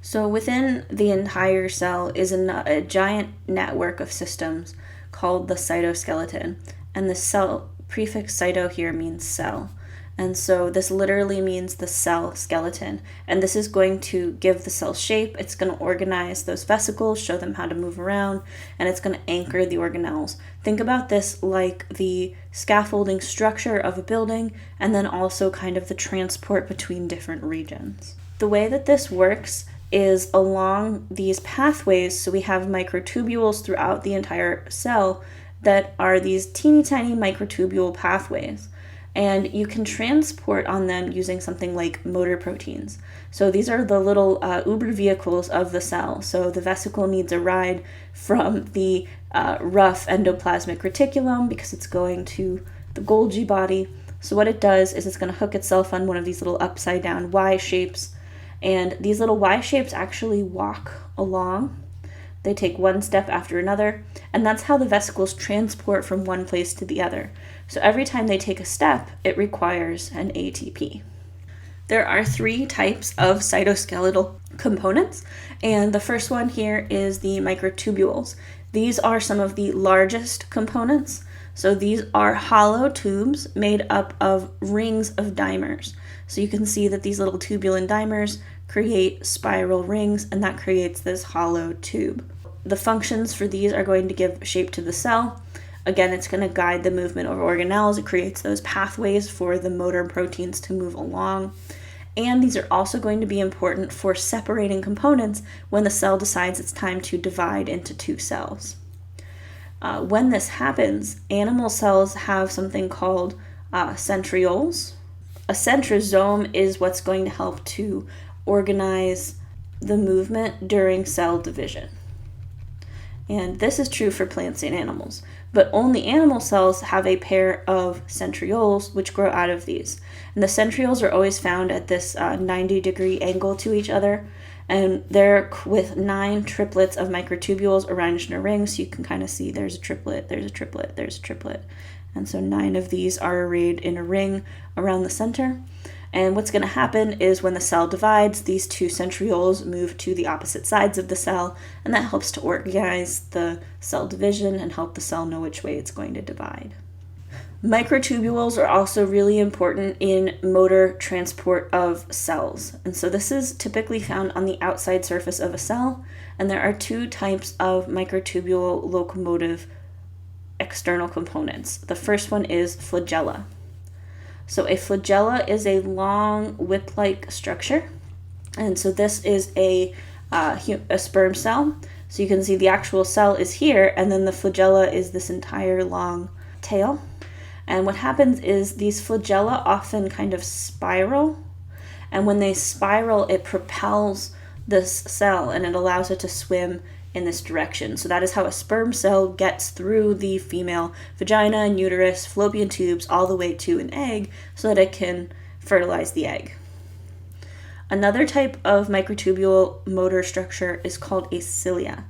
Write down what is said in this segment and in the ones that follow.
So within the entire cell is a giant network of systems called the cytoskeleton. And the cell prefix cyto here means cell. And so this literally means the cell skeleton. And this is going to give the cell shape. It's going to organize those vesicles, show them how to move around, and it's going to anchor the organelles. Think about this like the scaffolding structure of a building, and then also kind of the transport between different regions. The way that this works is along these pathways. So we have microtubules throughout the entire cell that are these teeny tiny microtubule pathways. And you can transport on them using something like motor proteins. So these are the little Uber vehicles of the cell. So the vesicle needs a ride from the rough endoplasmic reticulum because it's going to the Golgi body. So what it does is it's going to hook itself on one of these little upside down Y shapes. And these little Y shapes actually walk along. They take one step after another, and that's how the vesicles transport from one place to the other. So every time they take a step, it requires an ATP. There are 3 types of cytoskeletal components, and the first one here is the microtubules. These are some of the largest components. So these are hollow tubes made up of rings of dimers. So you can see that these little tubulin dimers create spiral rings, and that creates this hollow tube. The functions for these are going to give shape to the cell. Again, it's going to guide the movement of organelles. It creates those pathways for the motor proteins to move along. And these are also going to be important for separating components when the cell decides it's time to divide into 2 cells. When this happens, animal cells have something called centrioles. A centrosome is what's going to help to organize the movement during cell division. And this is true for plants and animals, but only animal cells have a pair of centrioles which grow out of these. And the centrioles are always found at this 90-degree angle to each other, and they're with 9 triplets of microtubules arranged in a ring, so you can kind of see there's a triplet, there's a triplet, there's a triplet. And so 9 of these are arrayed in a ring around the center. And what's going to happen is when the cell divides, these 2 centrioles move to the opposite sides of the cell, and that helps to organize the cell division and help the cell know which way it's going to divide. Microtubules are also really important in motor transport of cells. And so this is typically found on the outside surface of a cell, and there are 2 types of microtubule locomotive external components. The first one is flagella. So a flagella is a long whip-like structure, and so this is a sperm cell. So you can see the actual cell is here, and then the flagella is this entire long tail. And what happens is these flagella often kind of spiral, and when they spiral, it propels this cell, and it allows it to swim in this direction. So that is how a sperm cell gets through the female vagina and uterus, fallopian tubes, all the way to an egg so that it can fertilize the egg. Another type of microtubule motor structure is called a cilia.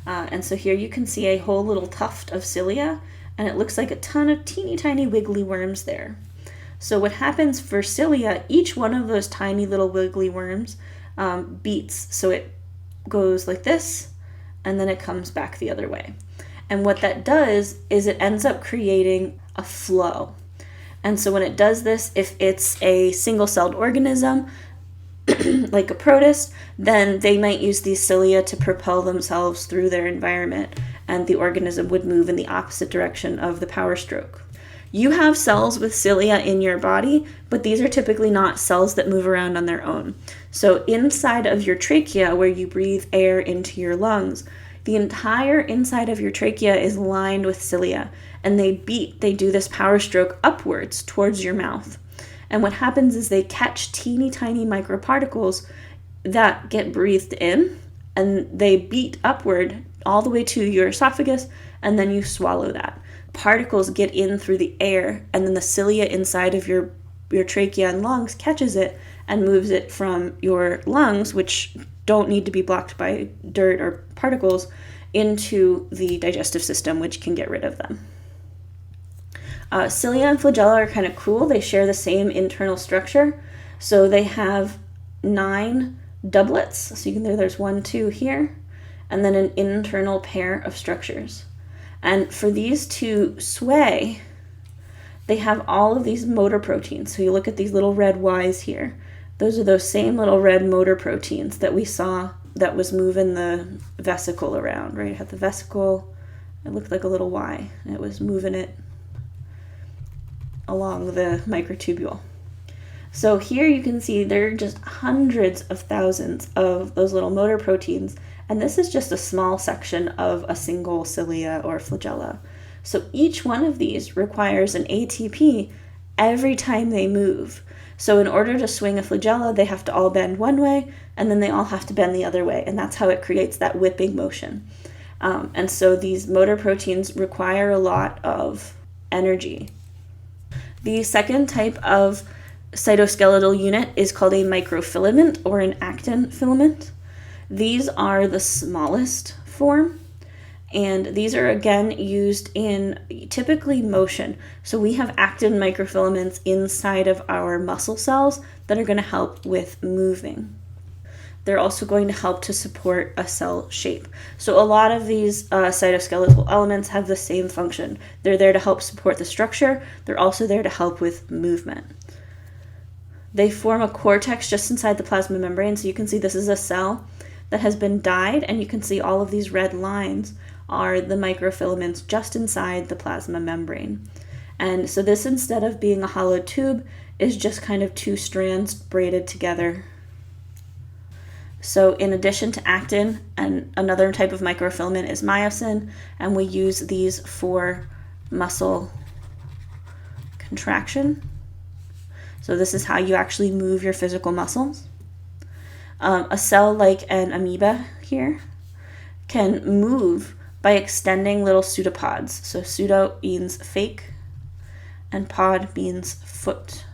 And so here you can see a whole little tuft of cilia, and it looks like a ton of teeny tiny wiggly worms there. So what happens for cilia, each one of those tiny little wiggly worms beats. So it goes like this, and then it comes back the other way. And what that does is it ends up creating a flow. And so when it does this, if it's a single-celled organism, like a protist, then they might use these cilia to propel themselves through their environment, and the organism would move in the opposite direction of the power stroke. You have cells with cilia in your body, but these are typically not cells that move around on their own. So inside of your trachea, where you breathe air into your lungs, the entire inside of your trachea is lined with cilia, and they do this power stroke upwards towards your mouth. And what happens is they catch teeny tiny microparticles that get breathed in, and they beat upward all the way to your esophagus, and then you swallow that. Particles get in through the air, and then the cilia inside of your trachea and lungs catches it and moves it from your lungs, which don't need to be blocked by dirt or particles, into the digestive system, which can get rid of them. Cilia and flagella are kind of cool. They share the same internal structure. So they have 9 doublets. So you can there's 1, 2 here, and then an internal pair of structures. And for these to sway, they have all of these motor proteins. So you look at these little red Y's here. Those are those same little red motor proteins that we saw that was moving the vesicle around, right? It had the vesicle, it looked like a little Y, and it was moving it along the microtubule. So here you can see there are just hundreds of thousands of those little motor proteins, and this is just a small section of a single cilia or flagella. So each one of these requires an ATP every time they move. So in order to swing a flagella, they have to all bend one way, and then they all have to bend the other way, and that's how it creates that whipping motion. And so these motor proteins require a lot of energy. The second type of cytoskeletal unit is called a microfilament or an actin filament. These are the smallest form, and these are again used in typically motion. So we have actin microfilaments inside of our muscle cells that are going to help with moving. They're also going to help to support a cell shape. So a lot of these cytoskeletal elements have the same function. They're there to help support the structure. They're also there to help with movement. They form a cortex just inside the plasma membrane. So you can see this is a cell that has been dyed, and you can see all of these red lines are the microfilaments just inside the plasma membrane. And so this, instead of being a hollow tube, is just kind of two strands braided together. So in addition to actin, and another type of microfilament is myosin, and we use these for muscle contraction. So this is how you actually move your physical muscles. A cell like an amoeba here can move by extending little pseudopods. So pseudo means fake, and pod means foot.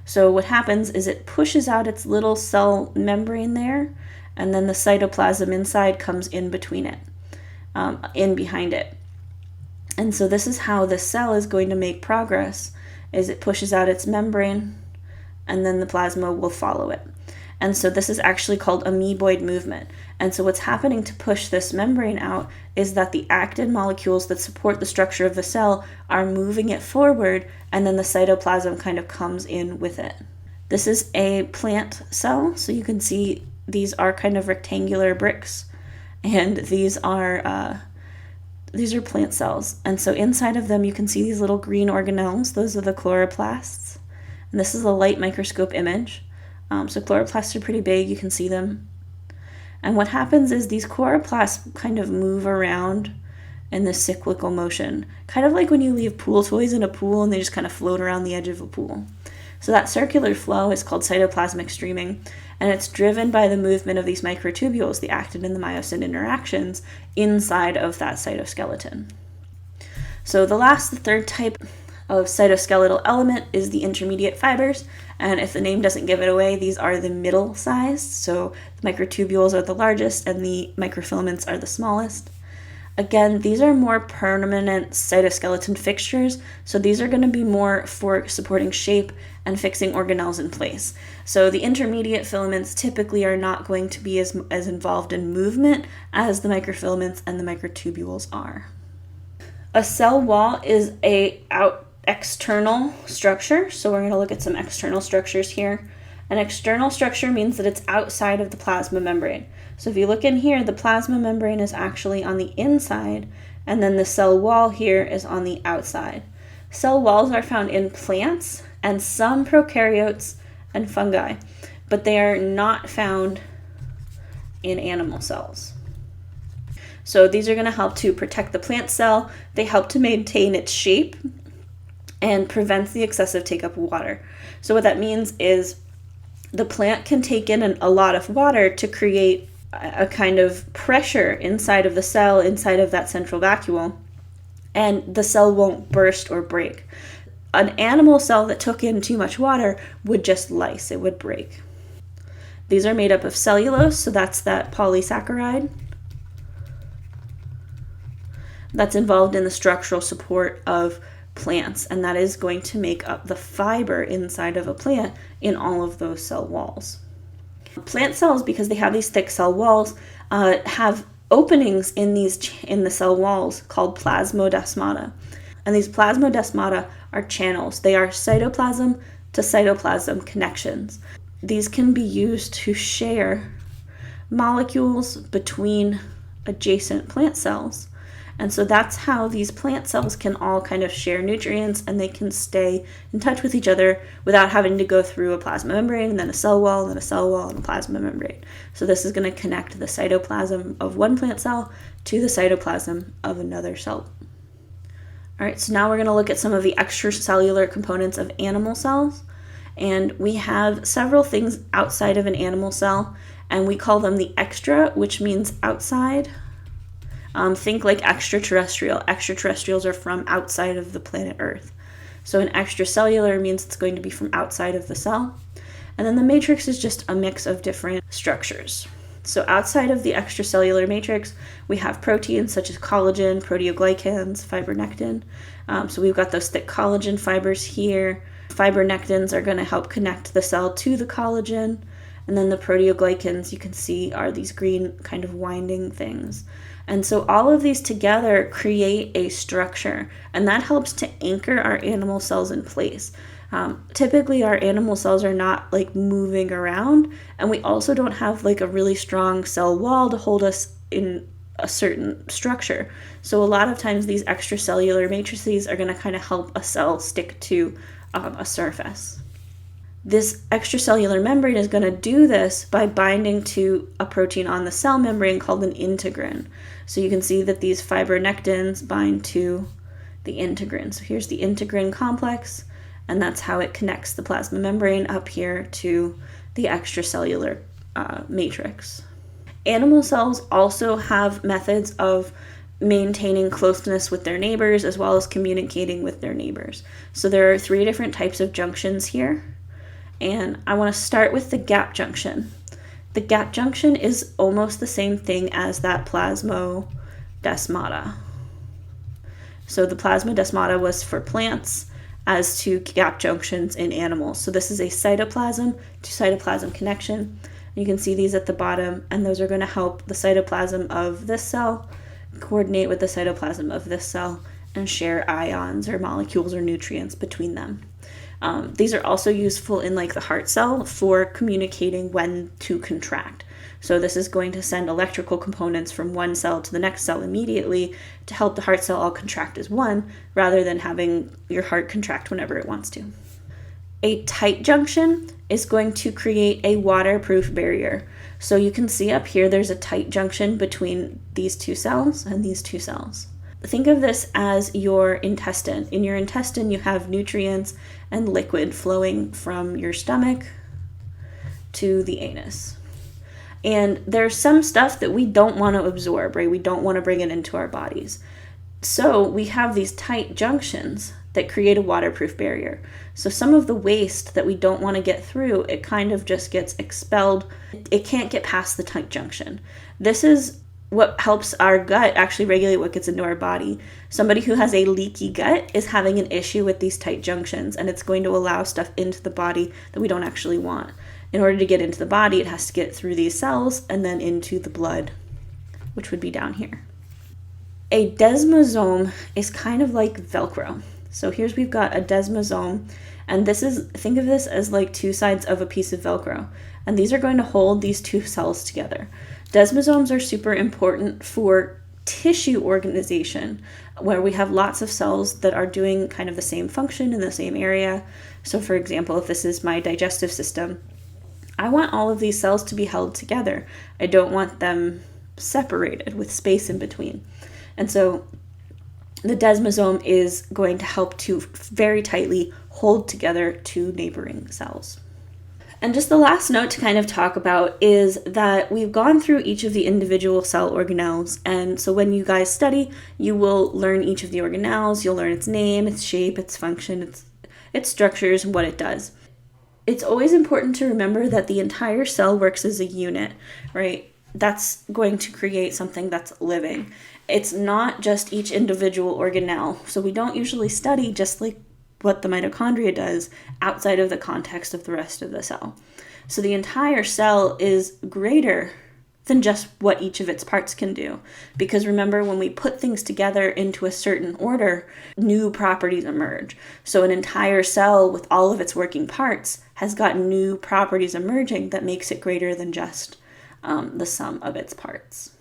So what happens is it pushes out its little cell membrane there, and then the cytoplasm inside comes in between it, in behind it. And so this is how the cell is going to make progress, is it pushes out its membrane, and then the plasma will follow it. And so this is actually called amoeboid movement. And so what's happening to push this membrane out is that the actin molecules that support the structure of the cell are moving it forward, and then the cytoplasm kind of comes in with it. This is a plant cell, so you can see these are kind of rectangular bricks, and these are plant cells. And so inside of them you can see these little green organelles. Those are the chloroplasts. And this is a light microscope image. So chloroplasts are pretty big, you can see them. And what happens is these chloroplasts kind of move around in this cyclical motion, kind of like when you leave pool toys in a pool and they just kind of float around the edge of a pool. So that circular flow is called cytoplasmic streaming, and it's driven by the movement of these microtubules, the actin and the myosin interactions, inside of that cytoskeleton. So the third type of cytoskeletal element is the intermediate fibers, and if the name doesn't give it away, these are the middle sized. So the microtubules are the largest and the microfilaments are the smallest. Again, these are more permanent cytoskeleton fixtures, so these are going to be more for supporting shape and fixing organelles in place. So the intermediate filaments typically are not going to be as involved in movement as the microfilaments and the microtubules are. A cell wall is a external structure, so we're going to look at some external structures here. An external structure means that it's outside of the plasma membrane. So if you look in here, the plasma membrane is actually on the inside, and then the cell wall here is on the outside. Cell walls are found in plants and some prokaryotes and fungi, but they are not found in animal cells. So these are going to help to protect the plant cell. They help to maintain its shape and prevents the excessive take-up of water. So what that means is the plant can take in a lot of water to create a kind of pressure inside of the cell, inside of that central vacuole, and the cell won't burst or break. An animal cell that took in too much water would just lyse, it would break. These are made up of cellulose, so that's that polysaccharide that's involved in the structural support of plants, and that is going to make up the fiber inside of a plant in all of those cell walls. Plant cells, because they have these thick cell walls, have openings in the cell walls called plasmodesmata. And these plasmodesmata are channels. They are cytoplasm to cytoplasm connections. These can be used to share molecules between adjacent plant cells. And so that's how these plant cells can all kind of share nutrients, and they can stay in touch with each other without having to go through a plasma membrane and then a cell wall and then a cell wall and a plasma membrane. So this is going to connect the cytoplasm of one plant cell to the cytoplasm of another cell. All right, so now we're going to look at some of the extracellular components of animal cells. And we have several things outside of an animal cell, and we call them the extra, which means outside. Think like extraterrestrial. Extraterrestrials are from outside of the planet Earth. So an extracellular means it's going to be from outside of the cell. And then the matrix is just a mix of different structures. So outside of the extracellular matrix, we have proteins such as collagen, proteoglycans, fibronectin. So we've got those thick collagen fibers here. Fibronectins are going to help connect the cell to the collagen. And then the proteoglycans, you can see, are these green kind of winding things. And so all of these together create a structure, and that helps to anchor our animal cells in place. Typically, our animal cells are not like moving around, and we also don't have like a really strong cell wall to hold us in a certain structure. So a lot of times these extracellular matrices are going to kind of help a cell stick to a surface. This extracellular membrane is going to do this by binding to a protein on the cell membrane called an integrin. So you can see that these fibronectins bind to the integrin. So here's the integrin complex, and that's how it connects the plasma membrane up here to the extracellular matrix. Animal cells also have methods of maintaining closeness with their neighbors as well as communicating with their neighbors. So there are 3 different types of junctions here. And I want to start with the gap junction. The gap junction is almost the same thing as that plasmodesmata. So the plasmodesmata was for plants as to gap junctions in animals. So this is a cytoplasm to cytoplasm connection. You can see these at the bottom, and those are going to help the cytoplasm of this cell coordinate with the cytoplasm of this cell and share ions or molecules or nutrients between them. These are also useful in like the heart cell for communicating when to contract. So this is going to send electrical components from one cell to the next cell immediately to help the heart cell all contract as one, rather than having your heart contract whenever it wants to. A tight junction is going to create a waterproof barrier. So you can see up here there's a tight junction between these 2 cells and these 2 cells. Think of this as your intestine. In your intestine, you have nutrients and liquid flowing from your stomach to the anus. And there's some stuff that we don't want to absorb, right? We don't want to bring it into our bodies. So we have these tight junctions that create a waterproof barrier. So some of the waste that we don't want to get through, it kind of just gets expelled. It can't get past the tight junction. This is what helps our gut actually regulate what gets into our body. Somebody who has a leaky gut is having an issue with these tight junctions, and it's going to allow stuff into the body that we don't actually want. In order to get into the body, it has to get through these cells and then into the blood, which would be down here. A desmosome is kind of like Velcro. So we've got a desmosome, and think of this as like 2 sides of a piece of Velcro, and these are going to hold these 2 cells together. Desmosomes are super important for tissue organization, where we have lots of cells that are doing kind of the same function in the same area. So for example, if this is my digestive system, I want all of these cells to be held together. I don't want them separated with space in between. And so the desmosome is going to help to very tightly hold together 2 neighboring cells. And just the last note to kind of talk about is that we've gone through each of the individual cell organelles. And so when you guys study, you will learn each of the organelles. You'll learn its name, its shape, its function, its structures, and what it does. It's always important to remember that the entire cell works as a unit, right? That's going to create something that's living. It's not just each individual organelle. So we don't usually study just like what the mitochondria does outside of the context of the rest of the cell. So the entire cell is greater than just what each of its parts can do. Because remember, when we put things together into a certain order, new properties emerge. So an entire cell with all of its working parts has got new properties emerging that makes it greater than just the sum of its parts.